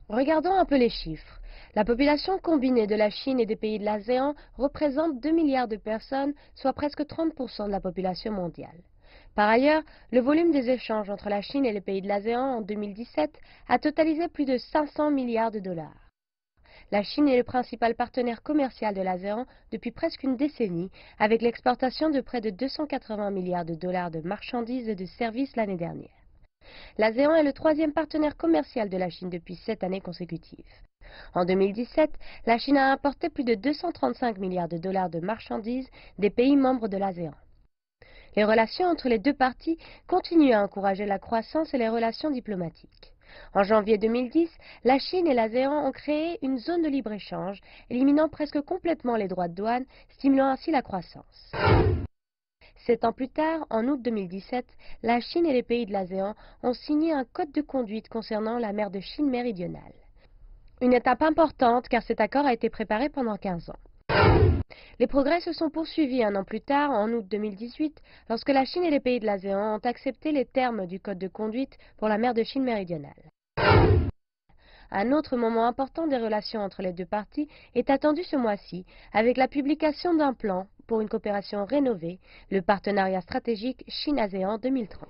Regardons un peu les chiffres. La population combinée de la Chine et des pays de l'ASEAN représente 2 milliards de personnes, soit presque 30% de la population mondiale. Par ailleurs, le volume des échanges entre la Chine et les pays de l'ASEAN en 2017 a totalisé plus de 500 milliards de dollars. La Chine est le principal partenaire commercial de l'ASEAN depuis presque une décennie, avec l'exportation de près de 280 milliards de dollars de marchandises et de services l'année dernière. L'ASEAN est le troisième partenaire commercial de la Chine depuis 7 années consécutives. En 2017, la Chine a importé plus de 235 milliards de dollars de marchandises des pays membres de l'ASEAN. Les relations entre les deux parties continuent à encourager la croissance et les relations diplomatiques. En janvier 2010, la Chine et l'ASEAN ont créé une zone de libre-échange, éliminant presque complètement les droits de douane, stimulant ainsi la croissance. 7 ans plus tard, en août 2017, la Chine et les pays de l'ASEAN ont signé un code de conduite concernant la mer de Chine méridionale. Une étape importante car cet accord a été préparé pendant 15 ans. Les progrès se sont poursuivis un an plus tard, en août 2018, lorsque la Chine et les pays de l'ASEAN ont accepté les termes du code de conduite pour la mer de Chine méridionale. Un autre moment important des relations entre les deux parties est attendu ce mois-ci, avec la publication d'un plan pour une coopération rénovée, le partenariat stratégique Chine-ASEAN 2030.